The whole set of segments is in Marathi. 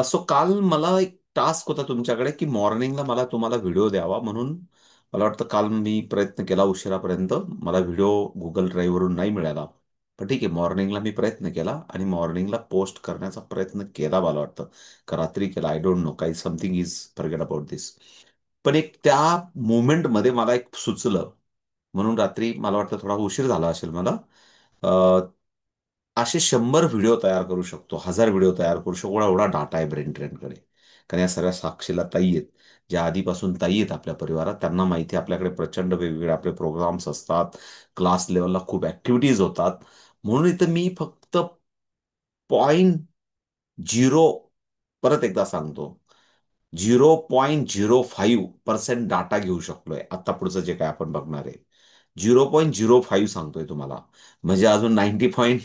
सो काल मला एक टास्क होता तुमच्याकडे की मॉर्निंगला मला तुम्हाला व्हिडिओ द्यावा म्हणून मला वाटतं काल मी प्रयत्न केला उशिरापर्यंत. मला व्हिडिओ गुगल ड्राईव्हवरून नाही मिळाला. पण ठीक आहे, मॉर्निंगला मी प्रयत्न केला आणि मॉर्निंगला पोस्ट करण्याचा प्रयत्न केला. मला वाटतं का रात्री केला, आय डोंट नो, काही समथिंग इज फॉरगेट अबाउट दिस. पण एक त्या मोमेंटमध्ये मला एक सुचलं म्हणून रात्री मला वाटतं थोडा उशीर झाला असेल मला. असे 100 व्हिडिओ तयार करू शकतो, 1000 व्हिडिओ तयार करू शकतो, एवढा एवढा डाटा आहे ब्रेन ट्रेनकडे. कारण या सगळ्या साक्षीला ताई आहेत, ज्या आधीपासून ताई आहेत आपल्या परिवारात. त्यांना माहिती आहे आपल्याकडे प्रचंड वेगवेगळे आपले प्रोग्राम्स असतात, क्लास लेवलला खूप ऍक्टिव्हिटीज होतात. म्हणून इथं मी फक्त 0.0, परत एकदा सांगतो, 0.05% डाटा घेऊ शकलोय आता पुढचं जे काय आपण बघणार आहे. 0.05 सांगतोय तुम्हाला. म्हणजे अजून 90 point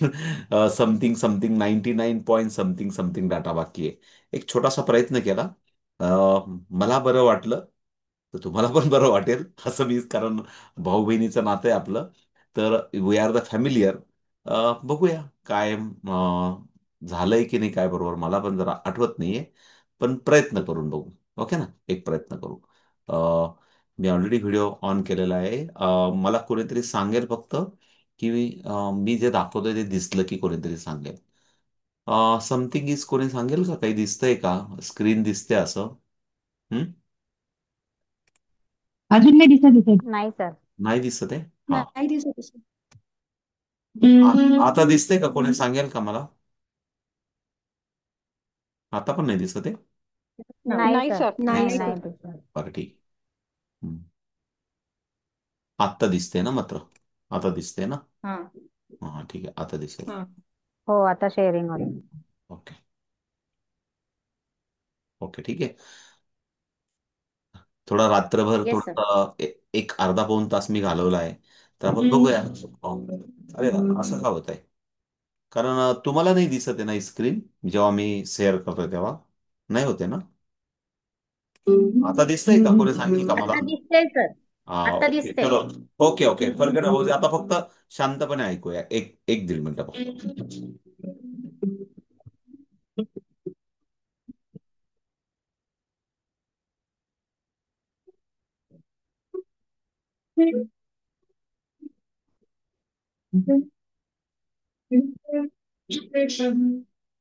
something something, 99 point something something data बाकी आहे. एक छोटासा प्रयत्न केला. मला बरं वाटलं तर तुम्हाला पण बरं वाटेल असं मी, कारण भाऊ बहिणीचं नातं आहे आपलं. तर वी आर द फॅमिलियर. बघूया काय झालंय की नाही काय बरोबर, मला पण जरा आठवत नाहीये. पण प्रयत्न करून बघू. ओके ना, एक प्रयत्न करू. मी ऑलरेडी व्हिडिओ ऑन केलेला आहे. मला कोणीतरी सांगेल फक्त की मी जे दाखवतोय ते दिसलं की कोणीतरी सांगेल. समथिंग इज, कोणी सांगेल का, काही दिसतंय का, स्क्रीन दिसते असं? हं? अजून नाही दिसत दिसत. नाही सर. नाही दिसत आहे. हा. नाही दिसत असेल. आता दिसतंय का, कोणी सांगेल का मला? आता पण नाही दिसत आहे. नाही नाही सर. सर, नाही नाही सर. नाही दिसत. बरं, ठीक. हं. आत्ता दिसते ना मात्र? आता दिसते ना? हा. हा, ठीक आहे, आता दिसेल. हा. हो, आता शेअरिंग होते. ओके. ओके, ठीक आहे. थोडा रात्रभर येस सर. थोडं एक अर्धा पाऊण तास मी घालवला आहे. तर आपण बघूया. अरे, असं का होत आहे? कारण तुम्हाला नाही दिसत आहे ना स्क्रीन, जेव्हा मी शेअर करतोय तेव्हा? नाही होते ना? आता दिसतंय का, कोणी सांगेल का मला? आता दिसतंय सर. हा, आता ओके, दिसतंय. चलो. ओके ओके, फरक भाऊ, आता फक्त शांतपणे ऐकूया, एक एक दीड मिनिटं फक्त.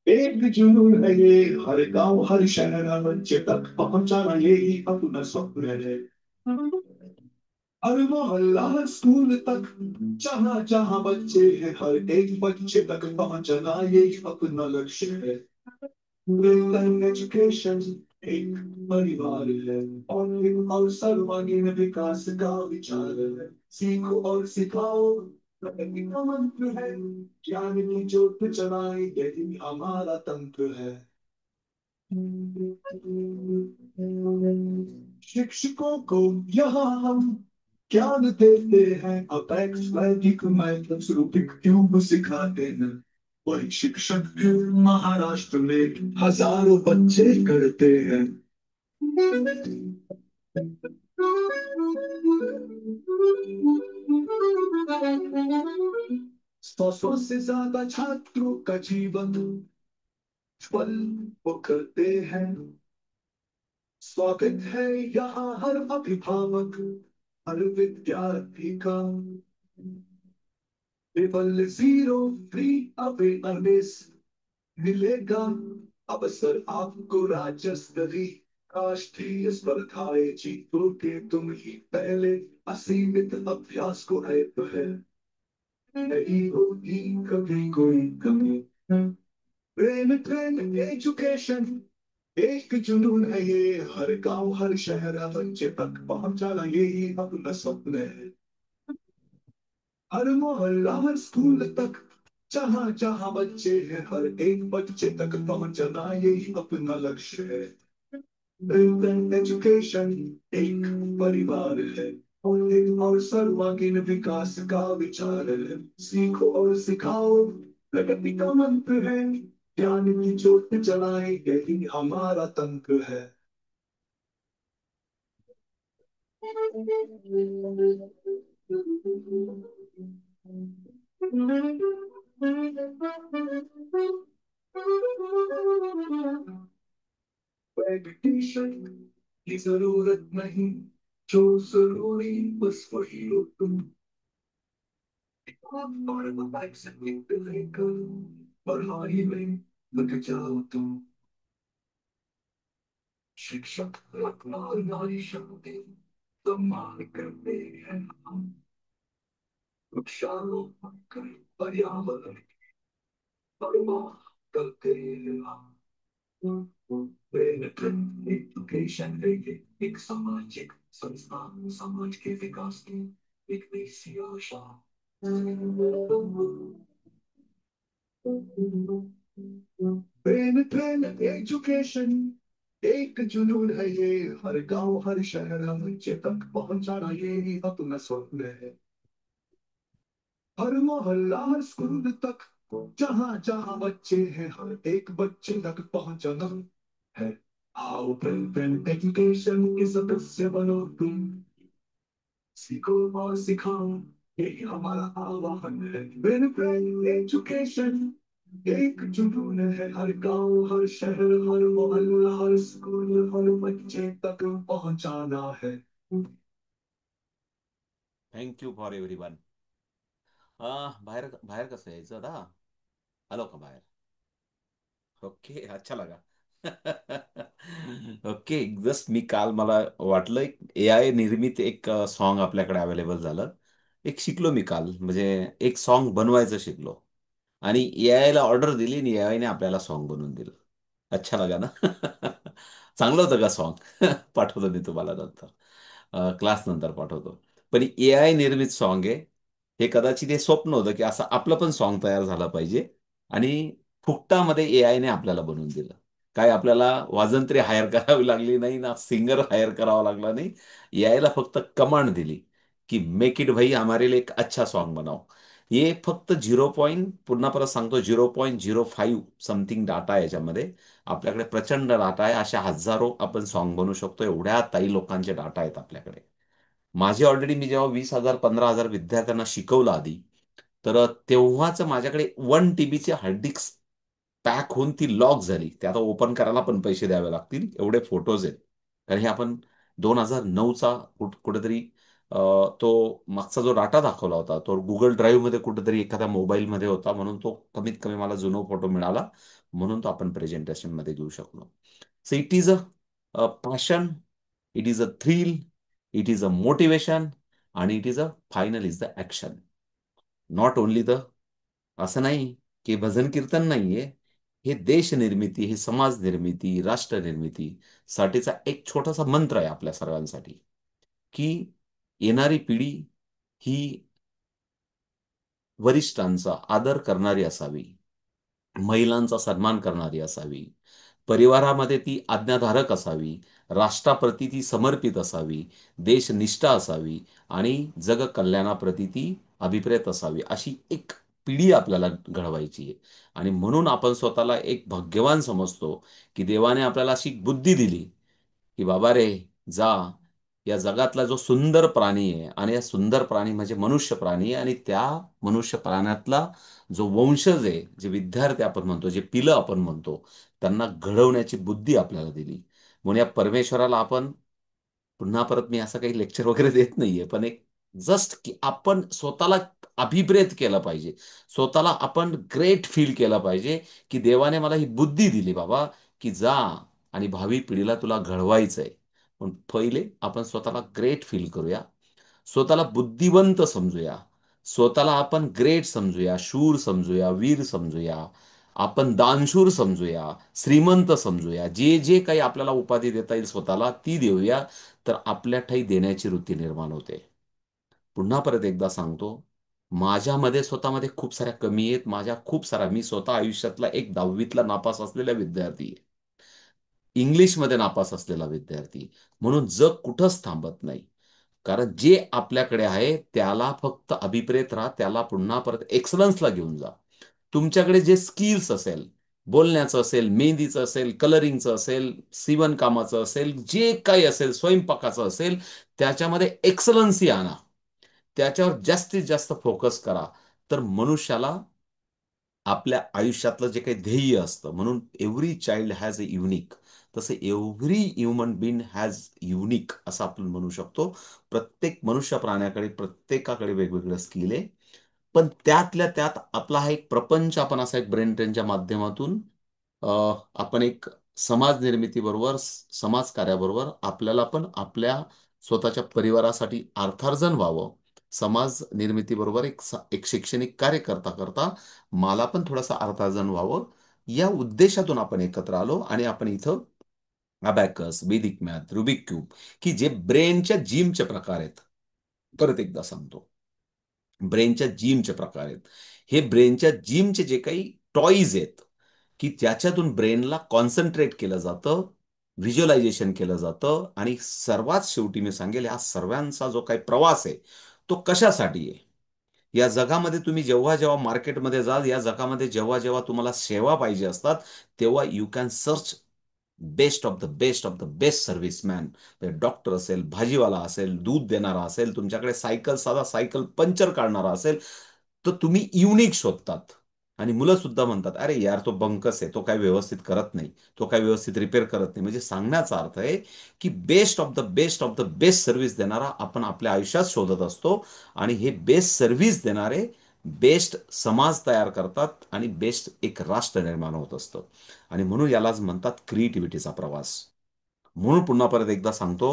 एक जुनून है ये, हर गांव हर शहर बच्चे तक पहुंचाना यही अपना स्वप्न है। हर मोहल्ला हर स्कूल तक, जहाँ जहाँ बच्चे हैं, हर एक बच्चे तक पहुंचना यही अपना लक्ष्य है। एजुकेशन एक परिवार है, और सर्वांगीण विकास का विचार है। सीखो और सिखाओ, प्रगति का मंत्र है। ज्ञान की ज्योत जलाए, यही हमारा तंत्र है। शिक्षकों को यहाँ हम ज्ञान देते हैं, अपेक्स वैदिक मैथ्स रूबिक क्यूब सिखाते हैं। वही शिक्षक फिर महाराष्ट्र में हजारों बच्चे करते हैं। 100 से ज्यादा छात्रों का जीवन फल वो करते हैं। स्वागत है यहाँ हर अभिभावक, हर विद्यार्थी का। केवल जीरो फ्री अवेयरनेस मिलेगा अवसर आपको राज्य स्तरीय राष्ट्रीय स्पर्धाएं जीतोगे तुम ही पहले। असीमित अभ्यास को है तो है, नहीं होगी कभी कोई कमी। प्रेम ट्रेन एजुकेशन एक जुनून है ये, हर गांव हर शहर बच्चे तक पहुंचाना यही अपना स्वप्न है। हर मोहल्ला हर स्कूल तक, जहाँ जहाँ बच्चे हैं, हर एक बच्चे तक पहुंचना यही अपना लक्ष्य है। एजुकेशन एक परिवार है, और सर्वांगीण विकास का विचार है। सीखो और सिखाओ, प्रगति का मंत्र है। ज्ञान की ज्योत जलाए, यही हमारा तंत्र है। मेडिटेशन की जरूरत नहीं, जो जरूरी बस वही हो तुम। और मोबाइल से लेकर पढ़ाई में लग जाओ तुम। शिक्षक अपना नारी शक्ति सम्मान करते हैं हम। वृक्षारोपण कर पर्यावरण बर्बाद करते हैं हम। प्रेरणा एजुकेशन है एक सामाजिक संस्था, समाज के विकास की एक नई सी आशा। ट्रेन एजुकेशन एक जुनून है ये, हर गांव हर शहर हर बच्चे तक पहुंचाना ये अपना स्वप्न है। हर मोहल्ला हर स्कूल तक, जहां जहां बच्चे हैं हर एक बच्चे तक पहुंचना है। आओ प्रिंट एजुकेशन के सदस्य बनो तुम, सीखो और सिखाओ यही हमारा आह्वान है। प्रिंट एजुकेशन एक जुनून है, हर गांव हर शहर हर मोहल्ला हर स्कूल हर बच्चे तक पहुंचाना है। Thank you for everyone. बाहेर बाहेर कसं यायचं आता? आलो का बाहेर? ओके, अच्छा लगा. ओके, जस्ट मी काल मला वाटलं एक AI निर्मित एक सॉन्ग आपल्याकडे अवेलेबल झालं. एक शिकलो मी काल, म्हणजे एक सॉन्ग बनवायचं शिकलो. आणि AI ला ऑर्डर दिली आणि AI ने आपल्याला सॉन्ग बनवून दिलं. अच्छा लगा ना? चांगलं होतं का सॉन्ग? पाठवतो मी तुम्हाला नंतर. क्लास नंतर पाठवतो. पण AI निर्मित सॉन्ग आहे. हे कदाचित हे स्वप्न होतं, की असं आपलं पण सॉन्ग तयार झालं पाहिजे आणि फुकटामध्ये AIने आपल्याला बनवून दिलं. काय आपल्याला वाजंत्री हायर करावी लागली नाही ना, सिंगर हायर करावा लागला नाही. AIला फक्त कमांड दिली, की मेक इट भाई हमारे लिए एक अच्छा सॉन्ग बनाओ. हे फक्त 0 पॉइंट पुन्हा परत सांगतो 0.05 समथिंग डाटा आहे याच्यामध्ये. आपल्याकडे प्रचंड डाटा आहे. अशा हजारो आपण सॉन्ग बनवू शकतो. एवढ्या ताई लोकांचे डाटा आहेत आपल्याकडे. माझे ऑलरेडी मी जेव्हा 20,000 15,000 विद्यार्थ्यांना शिकवलं आधी, तर तेव्हाच माझ्याकडे 1 TBची हार्ड डिस्क पॅक होऊन ती लॉक झाली. ते आता ओपन करायला पण पैसे द्यावे लागतील. एवढे फोटोज आहेत. कारण हे आपण 2009चा कुठेतरी अ, तो मागचा जो डाटा दाखवला होता, तो Google ड्राईव्हमध्ये कुठेतरी एखाद्या मोबाईलमध्ये होता. म्हणून तो कमीत कमी मला जुना फोटो मिळाला. म्हणून तो आपण प्रेझेंटेशनमध्ये घेऊ शकलो. So it is a passion, it is a thrill, it is a motivation आणि it is a final is the action. Not only the असं नाही की भजन कीर्तन नाहीये. हे देश निर्मिती, हे समाज निर्मिती, राष्ट्र निर्मिती साठीचा एक छोटासा मंत्र आहे आपल्या सर्वांसाठी, की येणारी पिढी ही वरिष्ठांचा आदर करणारी असावी, महिलांचा सन्मान करणारी असावी, परिवारामध्ये ती आज्ञाधारक असावी, राष्ट्राप्रती ती समर्पित असावी, देशनिष्ठा असावी आणि जगकल्याणाप्रती ती अभिप्रेत असावी. अशी एक पिढी आपल्याला घडवायची आहे. आणि म्हणून आपण स्वतःला एक भाग्यवान समजतो, की देवाने आपल्याला अशी बुद्धी दिली, की बाबा रे, जा या जगातला जो सुंदर प्राणी आहे आणि या सुंदर प्राणी म्हणजे मनुष्य प्राणी आहे आणि त्या मनुष्य प्राण्यातला जो वंशज आहे, जे विद्यार्थी आपण म्हणतो, जे पिलं आपण म्हणतो, त्यांना घडवण्याची बुद्धी आपल्याला दिली. म्हणून या परमेश्वराला आपण पुन्हा परत मी असं काही लेक्चर वगैरे देत नाहीये, पण एक जस्ट की आपण स्वतःला अभिप्रेत केलं पाहिजे. स्वतःला आपण ग्रेट फील केलं पाहिजे, की देवाने मला ही बुद्धी दिली बाबा, की जा आणि भावी पिढीला तुला घडवायचंय. पण पहिले आपण स्वतःला ग्रेट फील करूया. स्वतःला बुद्धिवंत समजूया. स्वतःला आपण ग्रेट समजूया, शूर समजूया, वीर समजूया. आपण दानशूर समजूया, श्रीमंत समजूया. जे जे काही आपल्याला उपाधी देता येईल स्वतःला ती देऊया. तर आपल्या ठायी देण्याची वृत्ती निर्माण होते. पुन्हा परत एकदा सांगतो, माझ्यामध्ये स्वतःमध्ये खूप साऱ्या कमी आहेत. माझ्या खूप साऱ्या मी स्वतः आयुष्यातला एक 10वीतला नापास असलेला विद्यार्थी आहे. इंग्लिशमध्ये नापास असलेला विद्यार्थी. म्हणून जग कुठंच थांबत नाही. कारण जे आपल्याकडे आहे त्याला फक्त अभिप्रेत राहा. त्याला पुन्हा परत एक्सलन्सला घेऊन जा. तुमच्याकडे जे स्किल्स असेल, बोलण्याचं असेल, मेहंदीचं असेल, कलरिंगचं असेल, शिवणकामाचं असेल, जे काही असेल, स्वयंपाकाचं असेल, त्याच्यामध्ये एक्सलन्सी आणा. त्याच्यावर जास्तीत जास्त फोकस करा. तर मनुष्याला आपल्या आयुष्यातलं जे काही ध्येय असतं, म्हणून every child has a unique. तसं every human being has unique असं आपण म्हणू शकतो. प्रत्येक मनुष्य प्राण्याकडे प्रत्येकाकडे वेगवेगळं स्किल आहे. पण त्यातल्या त्यात आपला हा एक प्रपंच, आपण असा एक ब्रेन ट्रेनच्या माध्यमातून अ, आपण एक समाज निर्मितीबरोबर, समाज कार्याबरोबर आपल्याला पण आपल्या स्वतःच्या परिवारासाठी अर्थार्जन व्हावं. समाज निर्मितीबरोबर एक शैक्षणिक कार्य करता करता मला पण थोडंसं अर्थार्जन व्हावं, या उद्देशातून आपण एकत्र आलो आणि आपण इथं अबॅकस, वेदिक मॅथ, रुबिक क्यूब, की जे ब्रेनच्या जिमचे प्रकार आहेत. परत एकदा सांगतो, ब्रेनच्या जिमचे प्रकार आहेत. हे ब्रेनच्या जिमचे जे काही टॉईज आहेत, की ज्याच्यातून ब्रेनला कॉन्सन्ट्रेट केलं जातं, व्हिज्युअलायझेशन केलं जातं, आणि सर्वात शेवटी मी सांगेल, या सर्वांचा जो काही प्रवास आहे तो कशासाठी आहे. या जगामध्ये तुम्ही जेव्हा जेव्हा मार्केटमध्ये जाल, या जगामध्ये जेव्हा जेव्हा तुम्हाला सेवा पाहिजे असतात, तेव्हा you can search best of the best serviceman. Doctor असेल, भाजीवाला असेल, दूध देणारा असेल, तुमच्याकडे सायकल, साधा सायकल पंक्चर काढणारा असेल, तर तुम्ही युनिक शोधतात. आणि मुलं सुद्धा म्हणतात, अरे यार तो बंकस आहे, तो काय व्यवस्थित करत नाही, तो काय व्यवस्थित रिपेअर करत नाही. म्हणजे सांगण्याचा अर्थ आहे की best of the best service देणारा आपण आपल्या आयुष्यात शोधत असतो. आणि हे बेस्ट सर्व्हिस देणारे बेस्ट समाज तयार करतात आणि बेस्ट एक राष्ट्र निर्माण होत असतं. आणि म्हणून यालाच म्हणतात क्रिएटिव्हिटीचा प्रवास. म्हणून पुन्हा परत एकदा सांगतो,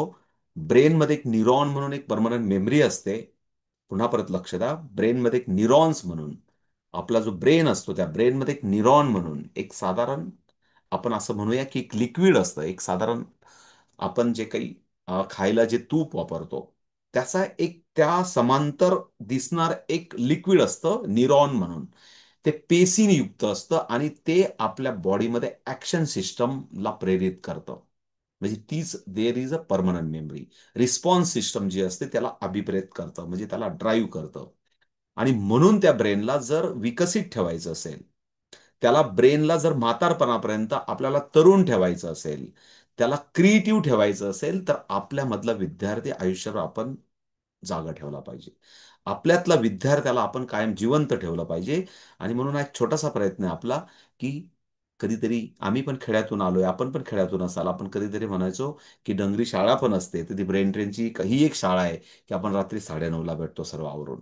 ब्रेनमध्ये एक न्यूरॉन म्हणून एक परमनंट मेमरी असते. पुन्हा परत लक्ष द्या, ब्रेनमध्ये एक न्यूरॉन्स म्हणून, आपला जो ब्रेन असतो त्या ब्रेनमध्ये एक न्यूरॉन म्हणून एक साधारण, आपण असं म्हणूया की एक लिक्विड असतं, एक साधारण, आपण जे काही खायला जे तूप वापरतो, त्याचा एक त्या समांतर दिसणार एक लिक्विड असतं न्यूरॉन म्हणून. ते पेशीने युक्त असतं आणि ते आपल्या बॉडीमध्ये ऍक्शन सिस्टमला प्रेरित करतं. म्हणजे तीच there is a permanent memory. Response system जी असते त्याला अभिप्रेत करतं, म्हणजे त्याला ड्राईव्ह करतं. आणि म्हणून त्या ब्रेनला जर विकसित ठेवायचं असेल, त्याला ब्रेनला जर म्हातारपणापर्यंत आपल्याला तरुण ठेवायचं असेल, त्याला क्रिएटिव्ह ठेवायचं असेल, तर आपल्यामधला विद्यार्थी आयुष्यावर आपण जागा ठेवला पाहिजे. आपल्यातला विद्यार्थ्याला आपण कायम जिवंत ठेवलं पाहिजे. आणि म्हणून हा एक छोटासा प्रयत्न आहे आपला, की कधीतरी आम्ही पण खेड्यातून आलोय, आपण पण खेड्यातून असाल, आपण कधीतरी म्हणायचो की डंगरी शाळा पण असते, तर ती ब्रेन ट्रेनची ही एक शाळा आहे की आपण रात्री 9:30ला भेटतो सर्व आवरून.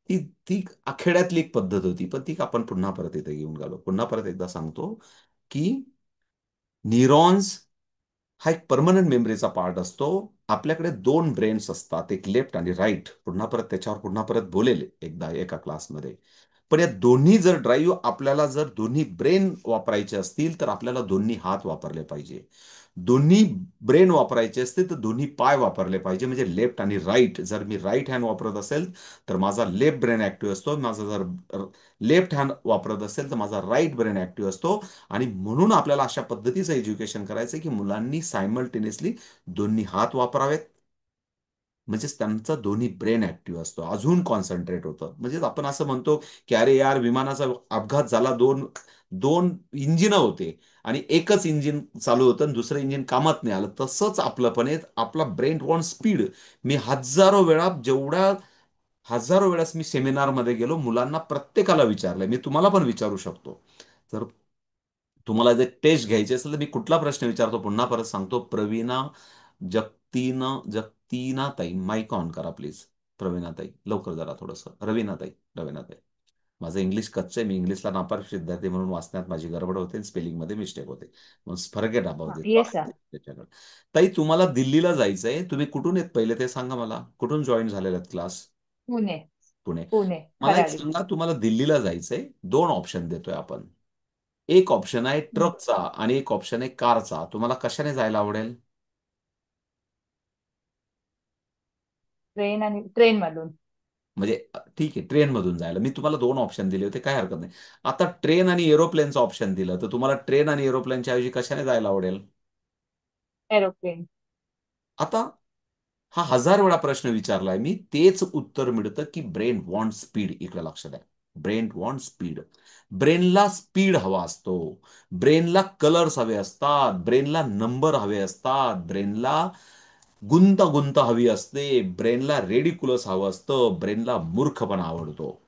ती ती खेड्यातली एक पद्धत होती, पण ती आपण पुन्हा परत इथे घेऊन गेलो. पुन्हा परत एकदा सांगतो की न्यूरॉन्स हा एक परमनंट मेमरीचा पार्ट असतो. आपल्याकडे दोन ब्रेन्स असतात, एक लेफ्ट आणि राईट. पुन्हा परत त्याच्यावर पुन्हा परत बोलेल एकदा एका क्लासमध्ये. पण या दोन्ही जर ड्राईव्ह आपल्याला, जर दोन्ही ब्रेन वापरायचे असतील, तर आपल्याला दोन्ही हात वापरले पाहिजे. दोन्ही ब्रेन वापरायचे असते तर दोन्ही पाय वापरले पाहिजे. म्हणजे लेफ्ट आणि राईट, जर मी राईट हँड वापरत असेल तर माझा लेफ्ट ब्रेन ऍक्टिव्ह असतो, माझा जर लेफ्ट हँड वापरत असेल तर माझा राईट ब्रेन ऍक्टिव्ह असतो. आणि म्हणून आपल्याला अशा पद्धतीचं एज्युकेशन करायचं की मुलांनी सायमल्टेनियसली दोन्ही हात वापरावेत. म्हणजेच त्यांचा दोन्ही ब्रेन ऍक्टिव्ह असतो, अजून कॉन्सन्ट्रेट होतं. म्हणजेच आपण असं म्हणतो की अरे यार, विमानाचा अपघात झाला, दोन दोन इंजिन होते आणि एकच इंजिन चालू होतं आणि दुसरं इंजिन कामात नाही आलं. तसंच आपलं पण आहे, आपला ब्रेन वॉन्ट स्पीड. मी हजारो वेळा, जेवढ्या हजारो वेळास मी सेमिनारमध्ये गेलो, मुलांना प्रत्येकाला विचारलंय, मी तुम्हाला पण विचारू शकतो. तर तुम्हाला जर टेस्ट घ्यायची असेल तर मी कुठला प्रश्न विचारतो, पुन्हा परत सांगतो, प्रवीणा जगतीना ताई, माईक ऑन करा प्लीज. प्रवीणा ताई लवकर जरा थोडंसं. रवीना ताई. माझं इंग्लिश कच्चं आहे, मी इंग्लिशला नापास विद्यार्थी म्हणून वाचण्यात माझी गडबड होते, स्पेलिंग मध्ये मिस्टेक होते. मग forget about this. Yes sir. त्याच्याकडे. ताई, तुम्हाला दिल्लीला जायचंय, तुम्ही कुठून येत पहिले ते सांगा मला, कुठून जॉईन झालेले आहेत क्लास. पुणे. पुणे. पुणे मला एक खराडी. सांगा, तुम्हाला दिल्लीला जायचंय, दोन ऑप्शन देतोय आपण. एक ऑप्शन आहे ट्रकचा आणि एक ऑप्शन आहे कारचा. तुम्हाला कशाने जायला आवडेल? ट्रेन आणि ट्रेन मधून. म्हणजे ठीक आहे, ट्रेन मधून जायला मी तुम्हाला दोन ऑप्शन दिले होते, काय हरकत नाही. आता ट्रेन आणि एरोप्लेनचं ऑप्शन दिलं, तर तुम्हाला ट्रेन आणि एरोप्लेनच्या ऐवजी कशाने जायला आवडेल? एरोप्लेन. आता हा हजार वेळा प्रश्न विचारलाय मी, तेच उत्तर मिळतं की ब्रेन वॉन्ट स्पीड. इकडे लक्ष द्या, ब्रेन वॉन्ट स्पीड. ब्रेनला स्पीड हवा असतो, ब्रेनला कलर्स हवे असतात, ब्रेनला नंबर हवे असतात, ब्रेनला गुंतागुंत हवी असते, ब्रेनला रेडिक्युलस हवं असतं, ब्रेनला मूर्खपणा आवडतो.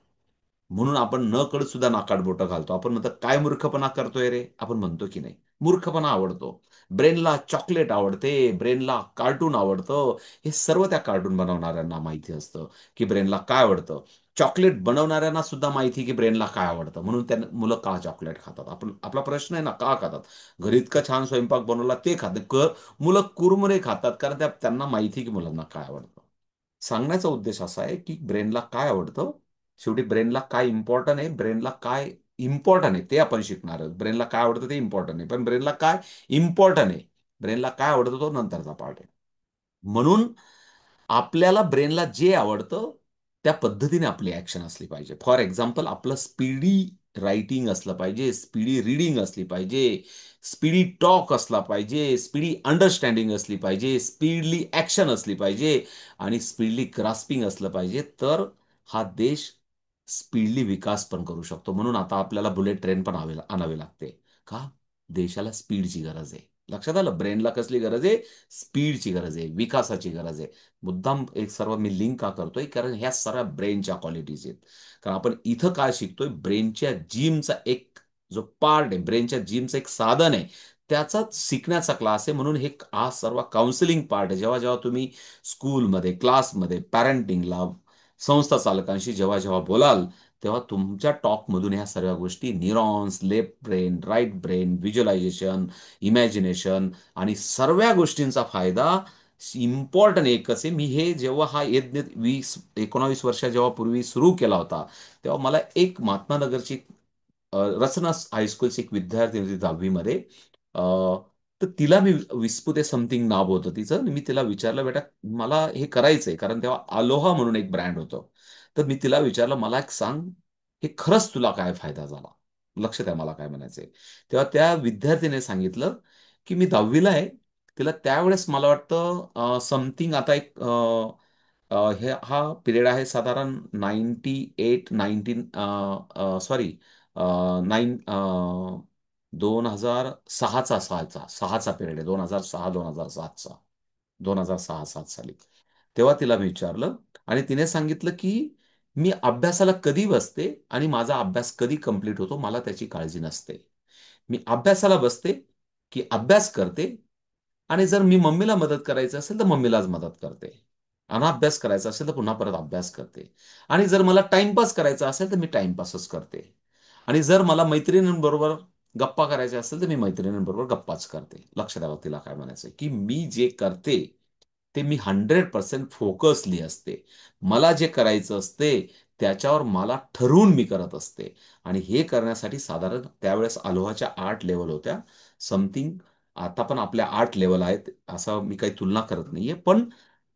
म्हणून आपण न कळत सुद्धा नाकात बोटं घालतो. आपण म्हणतो काय मूर्खपणा करतोय रे, आपण म्हणतो की नाही. मूर्खपणा आवडतो. ब्रेनला चॉकलेट आवडते, ब्रेनला कार्टून आवडतं. हे सर्व त्या कार्टून बनवणाऱ्यांना माहिती असतं की ब्रेनला काय आवडतं. चॉकलेट बनवणाऱ्यांना सुद्धा माहिती की ब्रेनला काय आवडतं, म्हणून त्या मुलं का चॉकलेट खातात. आपला प्रश्न आहे ना, का खातात. घरी इतका छान स्वयंपाक बनवला ते खाते. मुलं कुरमुरे खातात कारण त्यांना माहिती की मुलांना काय आवडतं. सांगण्याचा उद्देश असा आहे की ब्रेनला काय आवडतं, शेवटी ब्रेनला काय इम्पॉर्टंट आहे, ब्रेनला काय इम्पॉर्टंट आहे ते आपण शिकणार आहोत. ब्रेनला काय आवडतं ते इम्पॉर्टंट आहे, पण ब्रेनला काय इम्पॉर्टंट आहे, ब्रेनला काय आवडतं तो नंतरचा पार्ट आहे. म्हणून आपल्याला ब्रेनला जे आवडतं त्या पद्धतीने आपली ऍक्शन असली पाहिजे. फॉर एक्झाम्पल, आपलं स्पीडी रायटिंग असलं पाहिजे, स्पीडी रीडिंग असली पाहिजे, स्पीडी टॉक असला पाहिजे, स्पीडी अंडरस्टँडिंग असली पाहिजे, स्पीडली ऍक्शन असली पाहिजे आणि स्पीडली ग्रास्पिंग असलं पाहिजे. तर हा देश स्पीडली विकास पण करू शकतो. म्हणून आता आपल्याला बुलेट ट्रेन पण आणावे लागते. का? देशाला स्पीडची गरज आहे. लक्षात आलं? ब्रेनला कसली गरज आहे? स्पीडची गरज आहे, विकासाची गरज आहे. मुद्दाम एक सर्व मी लिंक का करतोय, कारण ह्या सर्व ब्रेनच्या क्वालिटीज आहेत. कारण आपण इथं काय शिकतोय, ब्रेनच्या जिमचा एक जो पार्ट आहे, ब्रेनच्या जिमचं एक साधन आहे, त्याचाच शिकण्याचा क्लास आहे. म्हणून हा सर्व काउन्सिलिंग पार्ट आहे. जेव्हा जेव्हा तुम्ही स्कूलमध्ये, क्लासमध्ये, पॅरेंटिंगला, संस्था चालकांशी जेव्हा जेव्हा बोलाल, तेव्हा तुमच्या टॉकमधून ह्या सर्व गोष्टी, neurons, left brain, right brain, visualisation, imagination आणि सर्व गोष्टींचा फायदा इम्पॉर्टंट एकच आहे. मी हे जेव्हा हा यज्ञ 19 वर्ष जेव्हा पूर्वी सुरू केला होता, तेव्हा मला एक महात्मा नगरची रचना हायस्कूलची एक विद्यार्थी होती 10वी मध्ये. तर तिला मी विस्पुते समथिंग नाव होतं तिचं. मी तिला विचारलं, बेटा मला हे करायचंय, कारण तेव्हा अलोहा म्हणून एक ब्रँड होतं. तर मी तिला विचारलं, मला एक सांग, हे खरंच तुला काय फायदा झाला. लक्ष द्या मला काय म्हणायचंय. तेव्हा त्या विद्यार्थीने सांगितलं की मी 10वीला आहे. तिला त्यावेळेस मला वाटतं समथिंग, आता एक हा पिरियड आहे साधारण 98 19 सॉरी 2006चा पिरियड आहे. 2006 2007 तेव्हा तिला मी विचारलं आणि तिने सांगितलं की मी अभ्यासाला कधी बसते आणि माझा अभ्यास कधी कंप्लीट होतो मला त्याची काळजी नसते. मी अभ्यासाला बसते की अभ्यास करते, आणि जर मी मम्मीला मदत करायचं असेल तर मम्मीलाच मदत करते. अनाभ्यास करायचा असेल तर पुन्हा परत अभ्यास करते. आणि जर मला टाइमपास करायचा असेल तर मी टाइमपासच करते. आणि जर मला मैत्रिणींबरोबर गप्पा करायच्या असेल तर मी मैत्रिणींबरोबर गप्पाच करते. लक्ष द्यावं तिला काय म्हणायचं की मी जे करते ते मी 100% फोकसली असते. मला जे करायचं असते त्याच्यावर मला ठरवून मी करत असते. आणि हे करण्यासाठी साधारण त्यावेळेस अलोहाच्या 8 लेवल होत्या समथिंग. आता पण आपल्या 8 लेवल आहेत, असं मी काही तुलना करत नाहीये, पण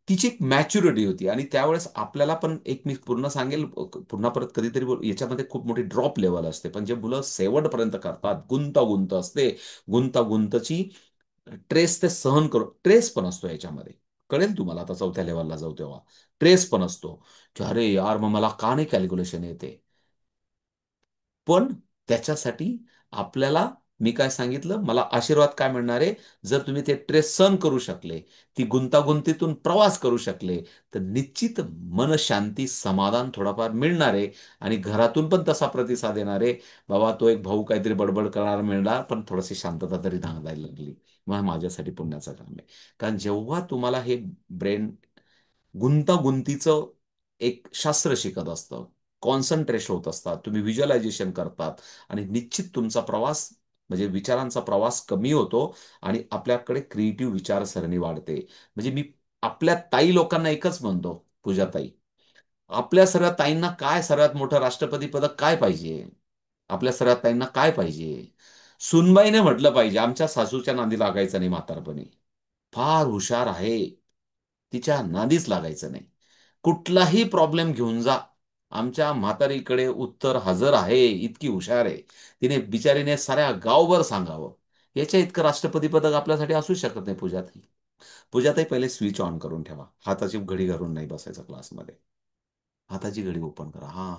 तिची एक मॅच्युरिटी होती. आणि त्यावेळेस आपल्याला पण एक मी पूर्ण सांगेल, पुन्हा परत कधीतरी याच्यामध्ये खूप मोठी ड्रॉप लेवल असते, पण जे मुलं शेवटपर्यंत करतात, गुंतागुंत असते, गुंतागुंतची ट्रेस ते सहन करू, ट्रेस पण असतो याच्यामध्ये. कळेल तुम्हाला आता 4थ्या लेवलला जाऊ तेव्हा ट्रेस पण असतो की अरे यार, मग मला का नाही कॅल्क्युलेशन येते. पण त्याच्यासाठी आपल्याला, मी काय सांगितलं, मला आशीर्वाद काय मिळणार आहे, जर तुम्ही ते ट्रेस सहन करू शकले, ती गुंतागुंतीतून प्रवास करू शकले, तर निश्चित मनशांती, समाधान थोडाफार मिळणार आहे. आणि घरातून पण तसा प्रतिसाद येणार आहे, बाबा तो एक भाऊ काहीतरी बडबड करायला मिळणार, पण थोडीशी शांतता तरी धांगायला लागली, मग माझ्यासाठी पुण्याचं काम आहे. कारण जेव्हा तुम्हाला हे ब्रेन गुंतागुंतीचं एक शास्त्र शिकत असतं, कॉन्सन्ट्रेशन होत असतात, तुम्ही व्हिज्युअलायझेशन करतात, आणि निश्चित तुमचा प्रवास, म्हणजे विचारांचा प्रवास कमी होतो आणि आपल्याकडे क्रिएटिव्ह विचारसरणी वाढते. म्हणजे मी आपल्या ताई लोकांना एकच म्हणतो, पूजाताई, आपल्या सर्व ताईंना काय सर्वात मोठं राष्ट्रपती पदक काय पाहिजे? आपल्या सर्व ताईंना काय पाहिजे? सुनबाईने म्हटलं पाहिजे, आमच्या सासूच्या नांदी लागायचं नाही म्हातारपणी. फार हुशार आहे, तिच्या नादीच लागायचं नाही. कुठलाही प्रॉब्लेम घेऊन जा, आमच्या म्हातारीकडे उत्तर हजर आहे, इतकी हुशार आहे. तिने बिचारीने साऱ्या गावभर सांगावं. याच्या इतकं राष्ट्रपती पदक आपल्यासाठी असू शकत नाही. पूजाताई, पूजाताई, पहिले स्विच ऑन करून ठेवा. हाताची घडी घालून नाही बसायचं क्लासमध्ये. हाताची घडी ओपन करा. हा,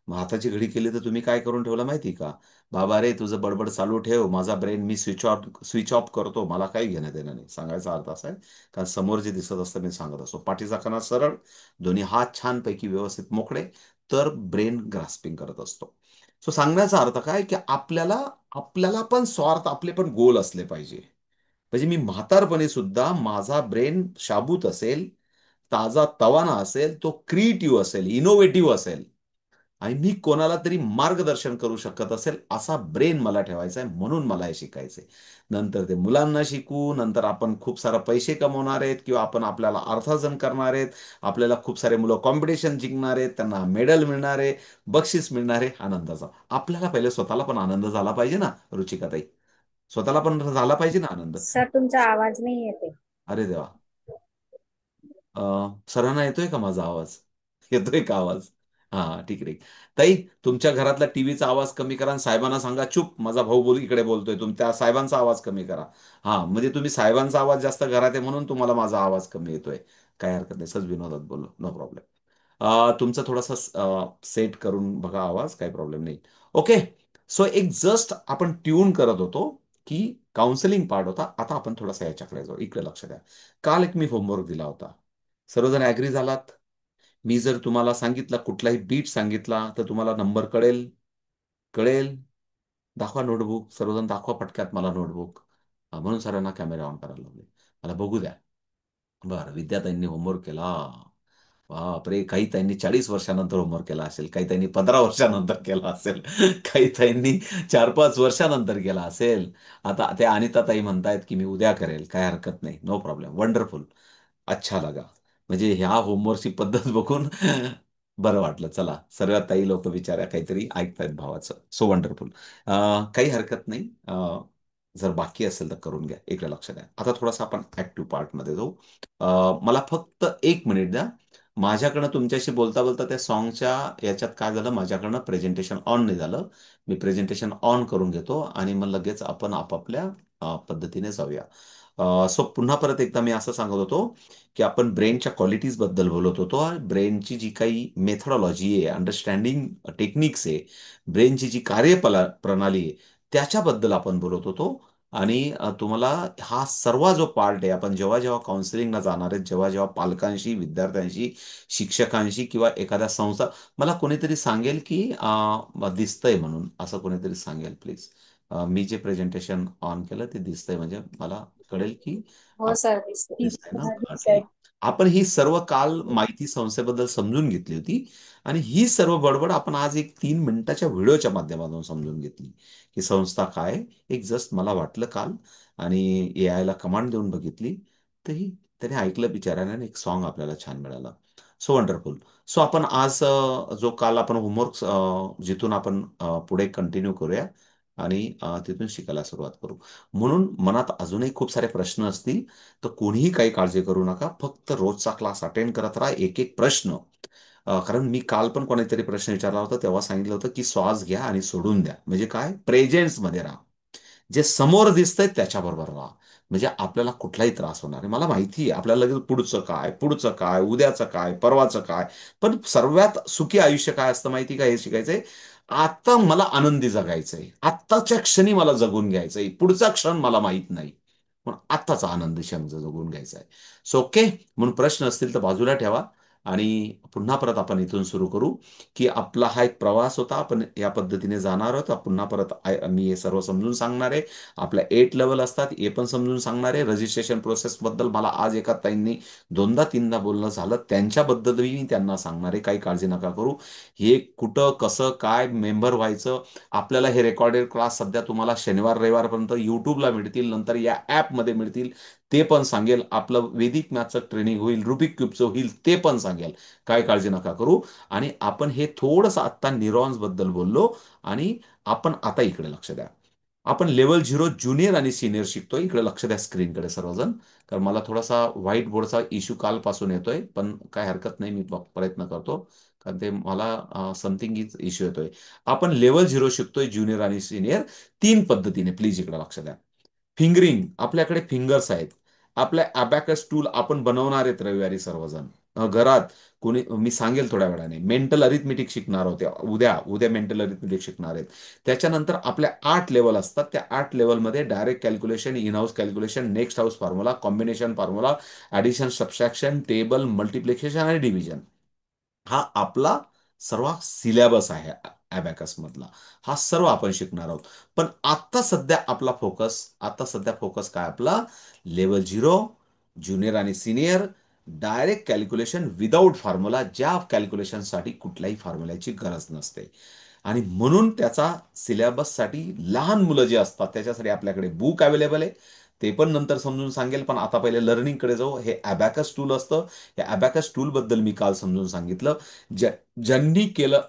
मग हाताची घडी केली तर तुम्ही काय करून ठेवलं माहिती का? बाबा रे, तुझं बडबड चालू ठेव, माझा ब्रेन मी स्विच ऑफ करतो, मला काही घेणं देणं नाही. सांगायचा अर्थ असा आहे, कारण समोर जे दिसत असतं मी सांगत असतो. पाठीचा कणा सरळ, दोन्ही हात छानपैकी व्यवस्थित मोकळे, तर ब्रेन ग्रास्पिंग करत असतो. सो सांगण्याचा अर्थ काय की आपल्याला आपल्याला पण स्वार्थ, आपले पण गोल असले पाहिजे. म्हणजे मी म्हातारपणी सुद्धा माझा ब्रेन शाबूत असेल, ताजा तवाना असेल, तो क्रिएटिव्ह असेल, इनोव्हेटिव्ह असेल आणि मी कोणाला तरी मार्गदर्शन करू शकत असेल असा ब्रेन मला ठेवायचा आहे. म्हणून मला हे शिकायचंय. नंतर ते मुलांना शिकू, नंतर आपण खूप सारा पैसे कमवणार आहेत किंवा आपण आपल्याला अर्थार्जन करणार आहेत. आपल्याला खूप सारे मुलं कॉम्पिटिशन जिंकणार आहेत, त्यांना मेडल मिळणार आहे, बक्षीस मिळणार आहे, आनंदाचा. आपल्याला पहिले स्वतःला पण आनंद झाला पाहिजे ना रुचिकाताई. स्वतःला पण झाला पाहिजे ना आनंद. सर तुमचा आवाज नाही येते. अरे देवा. अ, सरांना येतोय का माझा आवाज? येतोय का आवाज? हा, ठीक आहे, ठीक. ताई, तुमच्या घरातला टीव्हीचा आवाज कमी करा आणि साहेबांना सांगा चूप, माझा भाऊ बोल इकडे बोलतोय, त्या साहेबांचा आवाज कमी करा. हा, म्हणजे तुम्ही साहेबांचा आवाज जास्त घरात आहे म्हणून तुम्हाला माझा आवाज कमी येतोय. काय हरकत नाही, सहज विनोदात बोललो, नो प्रॉब्लेम. तुमचा थोडासा सेट करून बघा आवाज, काही प्रॉब्लेम नाही. ओके. सो एक जस्ट आपण ट्यून करत होतो की काउन्सिलिंग पार्ट होता. आता आपण थोडासा याच्याकडे जाऊ. इकडे लक्ष द्या. काल एक मी होमवर्क दिला होता. सर्वजण ऍग्री झालात? मी जर तुम्हाला सांगितलं, कुठलाही बीट सांगितला तर तुम्हाला नंबर कळेल? कळेल? दाखवा नोटबुक, सर्वजण दाखवा पटक्यात मला नोटबुक. म्हणून सरांना कॅमेरा ऑन करायला लावले. मला बघू द्या. बरं, विद्यार्थ्यांनी होमवर्क केला. बापरे, काही त्यांनी 40 वर्षानंतर होमवर्क केला असेल, काही त्यांनी 15 वर्षानंतर केला असेल, काही त्यांनी 4-5 वर्षानंतर केला असेल. आता ते अनिताताई म्हणतायत की मी उद्या करेल, काय हरकत नाही, नो प्रॉब्लेम, वंडरफुल, अच्छा लगा. म्हणजे ह्या होमवर्कची पद्धत बघून बरं वाटलं. चला, सर्व ताई लोक बिचाऱ्या काहीतरी ऐकतायत भावाचं, सो वंडरफुल. काही हरकत नाही. जर बाकी असेल तर करून घ्या. इकडे लक्ष द्या. आता थोडासा आपण ऍक्टिव्ह पार्टमध्ये जाऊ. मला फक्त 1 मिनिट द्या. माझ्याकडनं तुमच्याशी बोलता बोलता त्या सॉन्गच्या याच्यात काय झालं, माझ्याकडनं प्रेझेंटेशन ऑन नाही झालं. मी प्रेझेंटेशन ऑन करून घेतो आणि मग लगेच आपण आपापल्या पद्धतीने जाऊया. सो पुन्हा परत एकदा मी असं सांगत होतो की आपण ब्रेनच्या क्वालिटीज बद्दल बोलत होतो. ब्रेनची जी काही मेथडॉलॉजी आहे, अंडरस्टँडिंग टेक्निक्स आहे, ब्रेनची जी प्रणाली आहे, त्याच्याबद्दल आपण बोलत होतो. आणि तुम्हाला हा सर्व जो पार्ट आहे, आपण जेव्हा जेव्हा काउन्सिलिंगला जाणार आहेत, जेव्हा जेव्हा पालकांशी, विद्यार्थ्यांशी, शिक्षकांशी किंवा एखाद्या संस्था, मला कोणीतरी सांगेल की दिसतंय म्हणून, असं कोणीतरी सांगेल प्लीज. मी जे प्रेझेंटेशन ऑन केलं ते दिसतंय, म्हणजे मला कळेल की हो सर दिसते. दिसतंय ना. हा, ठीक. आपण ही सर्व काल माहिती संस्थेबद्दल समजून घेतली होती आणि ही सर्व बडबड आपण आज एक 3 मिनिटाच्या व्हिडिओच्या माध्यमातून समजून घेतली की संस्था काय. एक जस्ट मला वाटलं काल आणि AI ला कमांड देऊन बघितली, तर ही त्याने ऐकलं बिचाऱ्याने आणि एक सॉन्ग आपल्याला छान मिळालं. So wonderful. सो आपण आज जो काल आपण होमवर्क जिथून आपण पुढे कंटिन्यू करूया आणि तिथून शिकायला सुरुवात करू. म्हणून मनात अजूनही खूप सारे प्रश्न असतील तर कोणीही काही काळजी करू नका. फक्त रोजचा क्लास अटेंड करत राहा, एक एक प्रश्न. कारण मी काल पण कोणीतरी प्रश्न विचारला होता, तेव्हा सांगितलं होतं की श्वास घ्या आणि सोडून द्या. म्हणजे काय, प्रेझेन्स मध्ये राहा. जे समोर दिसतंय त्याच्याबरोबर राहा. म्हणजे आपल्याला कुठलाही त्रास होणार नाही. मला माहिती आहे आपल्याला लगेच पुढचं काय, पुढचं काय, उद्याचं काय, परवाचं काय. पण सर्वात सुखी आयुष्य काय असतं माहिती का, हे शिकायचंय. आता मला आनंदी जगायचंय, आत्ताच्या क्षणी मला जगून घ्यायचंय, पुढचा क्षण मला माहित नाही. पण आत्ताचा आनंद क्षण जगून घ्यायचा आहे. So okay. म्हणून प्रश्न असतील तर बाजूला ठेवा आणि पुन्हा परत आपण इथून सुरू करू. की आपला हा एक प्रवास होता, आपण या पद्धतीने जाणार आहोत. पुन्हा परत मी हे सर्व समजून सांगणार आहे. आपल्या 8 लेवल असतात, हे पण समजून सांगणार आहे. रजिस्ट्रेशन प्रोसेस बद्दल मला आज एका ताईंनी 2दा 3दा बोलणं झालं, त्यांच्याबद्दलही मी त्यांना सांगणार आहे. काही काळजी नका करू. हे कुठं कसं काय मेंबर व्हायचं, आपल्याला हे रेकॉर्डेड क्लास सध्या तुम्हाला शनिवार रविवारपर्यंत युट्यूबला मिळतील, नंतर या ॲपमध्ये मिळतील, ते पण सांगेल. आपलं वेदिक मॅथचं ट्रेनिंग होईल, रुबिक क्यूबचं होईल, ते पण सांगेल. काय काळजी नका करू. आणि आपण हे थोडंसं आत्ता न्यूरॉन्स बद्दल बोललो आणि आपण आता इकडे लक्ष द्या. आपण लेवल 0 ज्युनियर आणि सिनियर शिकतोय. इकडे लक्ष द्या स्क्रीनकडे सर्वजण. कारण मला थोडासा व्हाईट बोर्डचा इश्यू कालपासून येतोय, पण काय हरकत नाही, मी प्रयत्न करतो. कारण ते मला समथिंग इज इश्यू येतोय. आपण लेवल 0 शिकतोय, ज्युनियर आणि सिनियर, 3 पद्धतीने. प्लीज इकडे लक्ष द्या. फिंगरिंग, आपल्याकडे फिंगर्स आहेत. आपल्या अबॅकस टूल आपण बनवणार आहेत रविवारी सर्वजण. घरात कोणी, मी सांगेल थोड्या वेळाने. मेंटल अरिथमेटिक शिकणार होते उद्या, उद्या मेंटल अरिथमेटिक शिकणार आहेत. त्याच्यानंतर आपल्या 8 लेवल असतात. त्या 8 लेवलमध्ये direct calculation, in house calculation, next house formula, combination formula, addition, subtraction, table, multiplication आणि डिव्हिजन, हा आपला सर्व सिलेबस आहे. अबॅकस मधला. हा सर्व आपण शिकणार आहोत. पण आता सध्या फोकस काय आपला, लेवल 0, ज्युनियर आणि senior, direct calculation without formula, ज्या कॅल्क्युलेशनसाठी कुठल्याही फॉर्म्युल्याची गरज नसते. आणि म्हणून त्याचा सिलेबससाठी लहान मुलं जे असतात त्याच्यासाठी आपल्याकडे बुक अवेलेबल आहे. ते पण नंतर समजून सांगेल, पण आता पहिले लर्निंगकडे जाऊ. हे अबॅकस टूल असतं. या अबॅकस टूल बद्दल मी काल समजून सांगितलं. ज्यांनी केलं,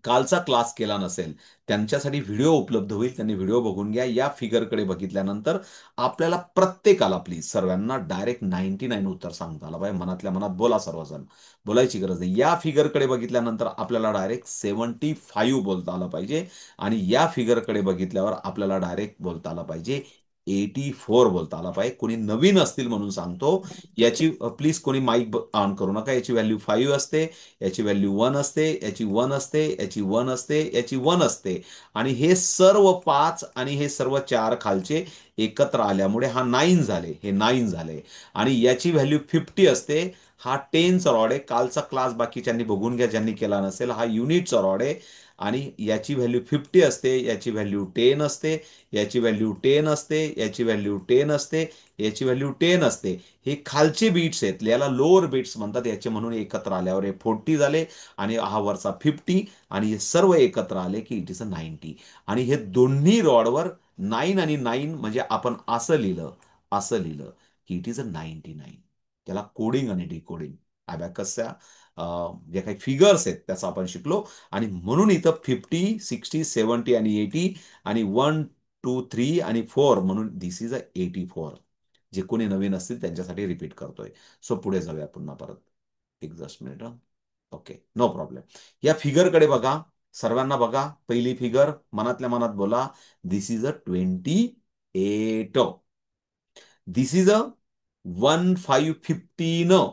कालचा क्लास केला नसेल, त्यांच्यासाठी व्हिडिओ उपलब्ध होईल. त्यांनी व्हिडिओ बघून घ्या. या फिगरकडे बघितल्यानंतर आपल्याला प्रत्येकाला, प्लीज सर्वांना डायरेक्ट 99 उत्तर सांगता आलं पाहिजे. मनातल्या मनात बोला सर्वजण, बोलायची गरज नाही. या फिगरकडे बघितल्यानंतर आपल्याला डायरेक्ट 75 बोलता आलं पाहिजे. आणि या फिगरकडे बघितल्यावर आपल्याला डायरेक्ट बोलता आलं पाहिजे 84 बोलता आला पाहिजे. कोणी नवीन असतील म्हणून सांगतो, याची प्लीज कोणी माईक ऑन करू नका. याची व्हॅल्यू 5 असते, याची व्हॅल्यू 1 असते, याची 1 असते, याची 1 असते, याची 1 असते. आणि हे सर्व 5 आणि हे सर्व 4 खालचे एकत्र आल्यामुळे हा 9 झाले, हे 9 झाले. आणि याची व्हॅल्यू 50 असते. हा 10चा रॉड आहे. कालचा क्लास बाकीच्यांनी बघून घ्या, ज्यांनी केला नसेल. हा युनिटचा रॉड आहे. आणि याची व्हॅल्यू 50 असते, याची व्हॅल्यू 10 असते, याची व्हॅल्यू 10 असते, याची व्हॅल्यू 10 असते, याची व्हॅल्यू 10 असते. हे खालचे बीट्स आहेत, याला लोअर बीट्स म्हणतात. याचे म्हणून एकत्र आल्यावर हे 40 झाले. आणि हा वरचा 50. आणि हे सर्व एकत्र आले की इट इज अ 90. आणि हे दोन्ही रॉडवर 9 आणि 9 म्हणजे आपण असं लिहिलं की इट इज अ 99. त्याला कोडिंग आणि डिकोडिंग, अबॅकसच्या जे काही फिगर्स आहेत त्याचा आपण शिकलो. आणि म्हणून इथं 50, 60, 70 आणि 80 आणि 1, 2, 3 आणि 4 म्हणून दिस इज अ 84. जे कोणी नवीन असतील त्यांच्यासाठी रिपीट करतोय. सो पुढे जाऊया पुन्हा परत. एक just minute. Okay, no problem. या फिगरकडे बघा, सर्वांना बघा. पहिली फिगर मनातल्या मनात बोला, दिस is a 28. This is a 1515.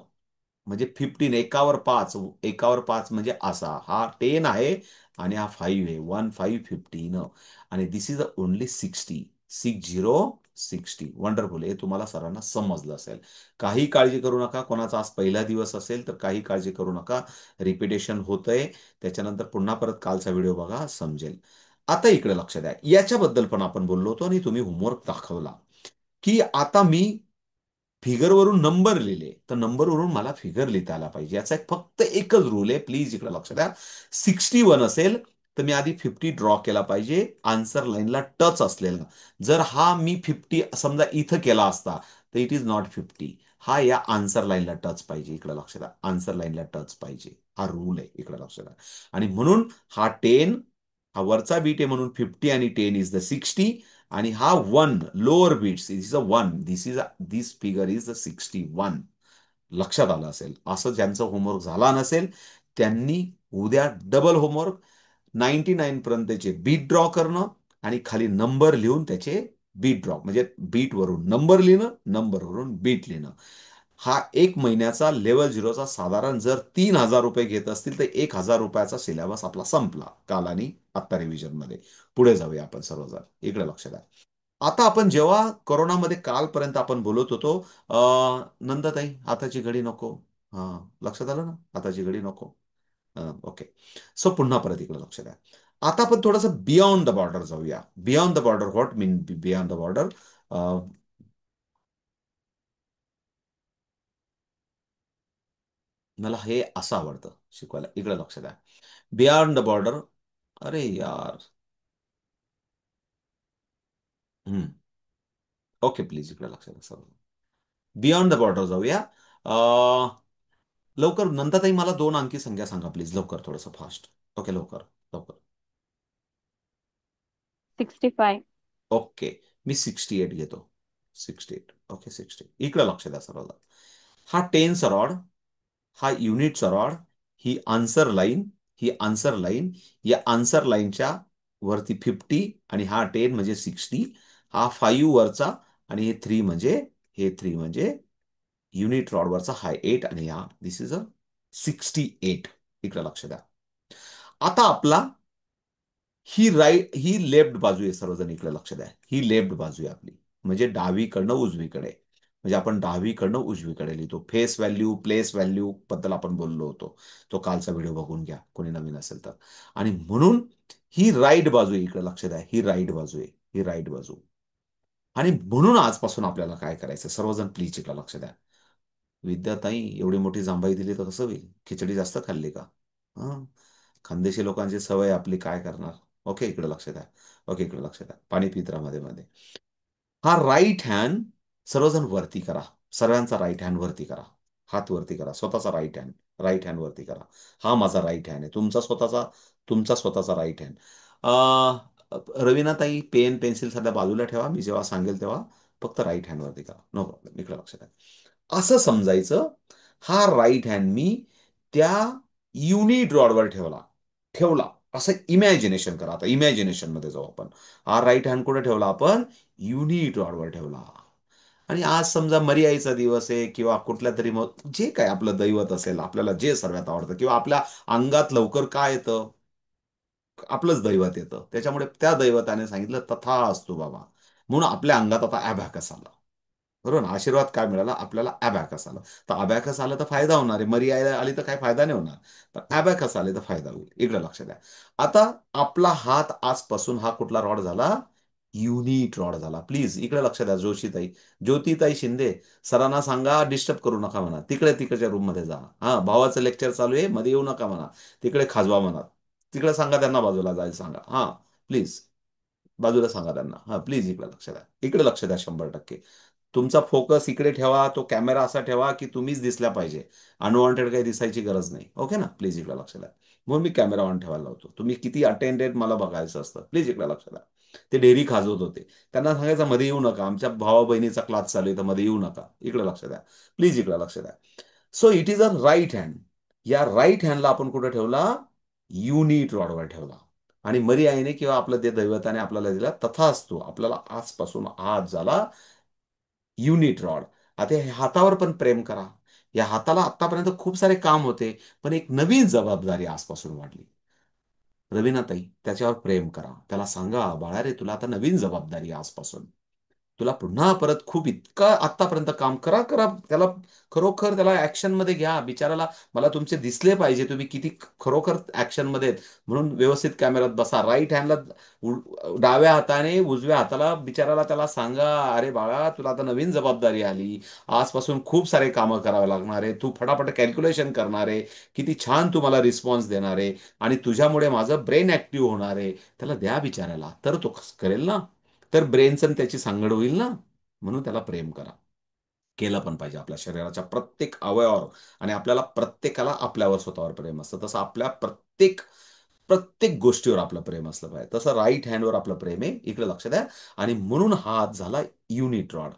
म्हणजे 15, एकावर पाच म्हणजे असा. हा 10 आहे आणि हा 5 आहे, 1515. आणि दिस इज ओनली 60, 60. वंडरफुल. हे तुम्हाला सर्वांना समजलं असेल. काही काळजी करू नका. कोणाचा आज पहिला दिवस असेल तर काही काळजी करू नका. रिपिटेशन होतंय. त्याच्यानंतर पुन्हा परत कालचा व्हिडिओ बघा, समजेल. आता इकडे लक्ष द्या. याच्याबद्दल पण आपण बोललो होतो आणि तुम्ही होमवर्क दाखवला की आता मी फिगरवरून नंबर लिहिले, तर नंबरवरून मला फिगर लिहिता आला पाहिजे. याचा फक्त एकच रूल आहे, प्लीज इकडे लक्ष द्या. 61 असेल तर मी आधी 50 ड्रॉ केला पाहिजे, आन्सर लाईनला टच असलेला. जर हा मी 50 समजा इथं केला असता तर इट इज नॉट 50. हा या आन्सर लाईनला टच पाहिजे. इकडे लक्ष द्या, आन्सर लाईनला टच पाहिजे. हा रूल आहे, इकडे लक्ष द्या. आणि म्हणून हा 10, हा वरचा बीट आहे म्हणून 50 आणि 10 इज द 60. आणि हा 1 lower beats is a 1. This figure is a 61. लक्षात आलं असेल. असं ज्यांचं होमवर्क झाला नसेल त्यांनी उद्या डबल होमवर्क, 99 पर्यंतचे बीट ड्रॉ करणं आणि खाली नंबर लिहून त्याचे बीट ड्रॉ, म्हणजे बीट वरून नंबर लिहिणं, नंबर वरून बीट लिहिणं. हा 1 महिन्याचा लेवल 0चा साधारण जर 3,000 रुपये घेत असतील तर 1,000 रुपयाचा सिलेबस आपला संपला काल आणि आत्ता रिव्हिजन मध्ये. पुढे जाऊया आपण सर्वजण, इकडे लक्ष द्या. आता आपण जेव्हा कोरोनामध्ये कालपर्यंत आपण बोलत होतो, नंदाताई हाताची घडी नको. हा, लक्षात आलं ना, हाताची घडी नको. ओके. सो पुन्हा परत इकडे लक्ष द्या. आता आपण थोडंसं बियॉन्ड द बॉर्डर जाऊया. Beyond the border, what mean beyond the border? मला हे असं आवडतं शिकवायला. इकडे लक्ष द्या. Beyond the border. अरे यार. हम्म. ओके, प्लीज इकडे लक्ष द्या सर्व. बियॉन्ड द बॉर्डर जाऊया. लवकर नंतर मला 2 अंकी संख्या सांगा प्लीज, लवकर, थोडंसं फास्ट. ओके, लवकर लवकर. 65. ओके, मी 68 घेतो. 68. ओके, 60. इकडे लक्ष द्या सर्वांना. हा 10चा रॉड, हा युनिटचा रॉड, ही आन्सर लाईन, ही आन्सर लाईन. या आन्सर लाईनच्या वरती 50 आणि हा 10 म्हणजे 60. हा 5 वरचा आणि हे 3 म्हणजे युनिट रॉडवरचा हा 8 आणि हा दिस इज अ 68. इकडे लक्ष द्या. आता आपला ही लेफ्ट बाजू आहे. सर्वजण इकडे लक्ष द्या. ही लेफ्ट बाजू आहे आपली, म्हणजे डावीकडनं उजवीकडे. म्हणजे आपण डावीकडनं उजवीकडे लिहितो. फेस व्हॅल्यू, प्लेस व्हॅल्यू बद्दल आपण बोललो होतो. तो कालचा व्हिडिओ बघून घ्या कोणी नवीन असेल तर. आणि म्हणून ही राईट बाजू आहे, इकडे लक्ष द्या, ही राईट बाजू आहे, ही राईट बाजू. आणि म्हणून आजपासून आपल्याला काय करायचं, सर्वजण प्लीज इकडे लक्ष द्या. विद्याताई एवढी मोठी जांभई दिली तर कसं होईल? खिचडी जास्त खाल्ली का? हा, खानदेशी लोकांची सवय आपली, काय करणार. ओके, इकडे लक्ष द्या. ओके, इकडे लक्ष द्या. पाणी पित राहा मध्ये मध्ये. हा राईट हँड सर्वजण वरती करा. सर्वांचा राईट हँड वरती करा. हात वरती करा. स्वतःचा राईट हँड वरती करा. हा माझा राईट हँड आहे. तुमचा स्वतःचा राईट हँड. रवीनाताई पेन पेन्सिल सध्या बाजूला ठेवा. मी जेव्हा सांगेल तेव्हा फक्त राईट हँड वरती करा. No problem. इकडे लक्ष द्या. असं समजायचं, हा राईट हँड मी त्या युनिट रॉडवर ठेवला ठेवला असं इमॅजिनेशन करा. आता इमॅजिनेशन मध्ये जाऊ आपण. हा राईट हँड कुठे ठेवला आपण? युनिट रॉडवर ठेवला. आणि आज समजा मरियाईचा दिवस आहे किंवा कुठल्या तरी मग जे काय आपलं दैवत असेल, आपल्याला जे सर्वात आवडतं, किंवा आपल्या अंगात लवकर काय येतं, आपलंच दैवत येतं. त्याच्यामुळे त्या दैवताने सांगितलं तथा असतो बाबा. म्हणून आपल्या अंगात आता ॲबॅकस आला. बरोबर ना? आशीर्वाद काय मिळाला आपल्याला? ॲबॅकस आला. तर ॲबॅकस आलं तर फायदा होणार आहे. मरियाई आली तर काही फायदा नाही होणार. पण ॲबॅकस आले तर फायदा होईल. इकडे लक्ष द्या. आता आपला हात आजपासून हा कुठला रॉड झाला? युनिट रॉड झाला. प्लीज इकडे लक्ष द्या. जोशीताई, ज्योतिताई शिंदे, सरांना सांगा डिस्टर्ब करू नका म्हणा. तिकडच्या रूम मध्ये जा. हा, भावाचं लेक्चर चालू आहे, मध्ये येऊ नका म्हणा. तिकडे खाजवा म्हणा. तिकडे सांगा त्यांना बाजूला जायला सांगा. हा, प्लीज बाजूला सांगा त्यांना. हा, प्लीज इकडे लक्ष द्या. इकडे लक्ष द्या 100%. तुमचा फोकस इकडे ठेवा. तो कॅमेरा असा ठेवा की तुम्हीच दिसल्या पाहिजे. अनवॉन्टेड काही दिसायची गरज नाही. ओके ना? प्लीज इकडे लक्ष द्या. म्हणून मी कॅमेरा ऑन ठेवायला लावतो. तुम्ही किती अटेंडेड मला बघायचं असतं. प्लीज इकडे लक्ष द्या. ते डेअरी खाजवत होते. त्यांना सांगायचं मध्ये येऊ नका. आमच्या भावा बहिणीचा क्लास चालू आहे तर मध्ये येऊ नका. इकडे लक्ष द्या. प्लीज इकडे लक्ष द्या. So it is a right hand. या राईट हँडला आपण कुठे ठेवला? युनिट रॉडवर ठेवला. आणि मरी आईने किंवा आपलं ते दैवताने आपल्याला दिला तथा असतो. आपल्याला आजपासून आज झाला युनिट रॉड. आता या हातावर पण प्रेम करा. या हाताला आतापर्यंत खूप सारे काम होते, पण एक नवीन जबाबदारी आजपासून वाढली. रवीनाताई, त्याच्यावर प्रेम करा. त्याला सांगा, बाळा रे, तुला आता नवीन जबाबदारी आहे आजपासून. तुला पुन्हा परत खूप इतकं आतापर्यंत काम करा करा. त्याला खरोखर त्याला ऍक्शन मध्ये घ्या. बिचाराला मला तुमचे दिसले पाहिजे तुम्ही किती खरोखर ऍक्शन मध्ये आहेत. म्हणून व्यवस्थित कॅमेऱ्यात बसा. राईट हँडला डाव्या हाताने उजव्या हाताला बिचाराला त्याला सांगा, अरे बाळा, तुला आता नवीन जबाबदारी आली. आजपासून खूप सारे कामं करावे लागणार आहे. तू फटाफट कॅल्क्युलेशन करणार आहे. किती छान तू मला रिस्पॉन्स देणार आहे. आणि तुझ्यामुळे माझं ब्रेन ऍक्टिव्ह होणार आहे. त्याला द्या बिचाराला, तर तो करेल ना. तर ब्रेनचं त्याची सांगड होईल ना. म्हणून त्याला प्रेम करा. केलं पण पाहिजे आपल्या शरीराच्या प्रत्येक अवयवावर. आणि आपल्याला प्रत्येकाला आपल्यावर स्वतःवर प्रेम असतं. तसं आपल्या प्रत्येक प्रत्येक गोष्टीवर आपलं प्रेम असलं पाहिजे. तसं राईट हँडवर आपलं प्रेम आहे. इकडे लक्ष द्या. आणि म्हणून हा झाला युनिट रॉड.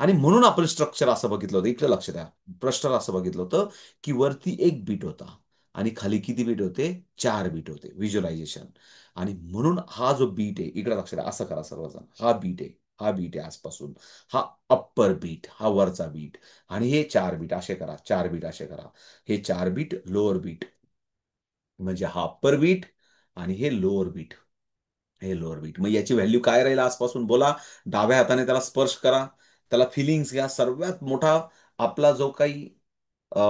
आणि म्हणून आपण स्ट्रक्चर असं बघितलं होतं. इकडे लक्ष द्या. प्रश्न असं बघितलं होतं की वरती एक बीट होता आणि खाली किती बीट होते? 4 बीट होते. व्हिज्युअलायझेशन. आणि म्हणून हा जो बीट आहे, इकडे लक्ष द्या. असं करा सर्वजण. हा बीट आहे. हा बीट आहे आजपासून. हा अप्पर बीट, हा वरचा बीट. आणि हे 4 बीट असे करा. 4 बीट असे करा. हे 4 बीट लोअर बीट. म्हणजे हा अप्पर बीट आणि हे लोअर बीट. हे लोअर बीट. मग याची व्हॅल्यू काय राहील आजपासून? बोला. डाव्या हाताने त्याला स्पर्श करा. त्याला फिलिंग्स घ्या. सर्वात मोठा आपला जो काही अ,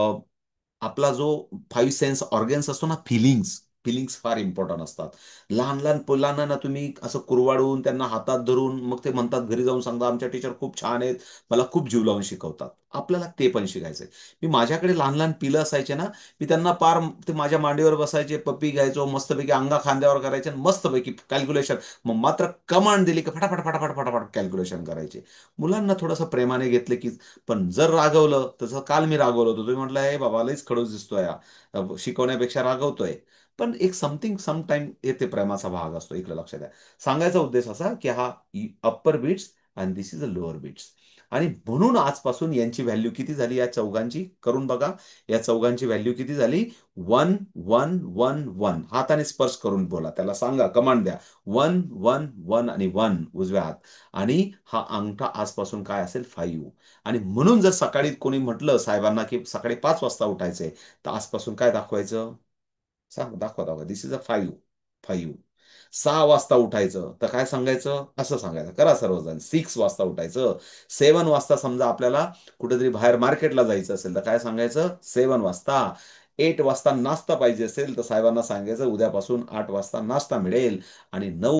आपला जो 5 सेन्स ऑर्गन्स असतो ना, फिलिंग्स. फिलिंग्स फार इम्पॉर्टंट असतात. लहान लहान मुलांना ना तुम्ही असं कुरवाडून त्यांना हातात धरून मग ते म्हणतात, घरी जाऊन सांगता आमच्या टीचर खूप छान आहेत, मला खूप जीव लावून शिकवतात. आपल्याला ते पण शिकायचंय. मी माझ्याकडे लहान लहान पिलं असायचे ना, मी त्यांना पार ते माझ्या मांडीवर बसायचे, पप्पी घ्यायचो, मस्तपैकी अंगा खांद्यावर करायचे आणि मस्तपैकी कॅल्क्युलेशन. मग मात्र कमांड दिली की फटाफट फटाफट फटाफट कॅल्क्युलेशन करायचे. मुलांना थोडंसं प्रेमाने घेतलं की. पण जर रागवलं, तसं काल मी रागवलं होतो, तुम्ही म्हटलं हे बाबा लईच खडूस दिसतोय हा. शिकवण्यापेक्षा रागवतोय. पण एक समथिंग सम टाइम येते, प्रेमाचा भाग असतो. इकडे लक्ष द्या. सांगायचा उद्देश असा की हा अप्पर बीट्स आणि दिस इज अ लोअर बीट्स. आणि म्हणून आजपासून यांची व्हॅल्यू किती झाली या चौघांची करून बघा. या चौघांची व्हॅल्यू किती झाली? 1 1 1 1. हाताने स्पर्श करून बोला. त्याला सांगा, कमांड द्या. 1 1 1 आणि 1 उजव्या हात. आणि हा अंगठा आजपासून काय असेल? 5. आणि म्हणून जर सकाळी कोणी म्हटलं साहेबांना की सकाळी 5 वाजता उठायचंय, तर आजपासून काय दाखवायचं? सांग, दाखवा दाखवा. दिस इज अ 5. 5. 6 वाजता उठायचं तर काय सांगायचं, असं सांगायचं. करा सर्वजण. 6 वाजता उठायचं. 7 वाजता समजा आपल्याला कुठेतरी बाहेर मार्केटला जायचं असेल तर काय सांगायचं, 7 वाजता. 8 वाजता नाश्ता पाहिजे असेल तर साहेबांना सांगायचं उद्यापासून 8 वाजता नाश्ता मिळेल. आणि 9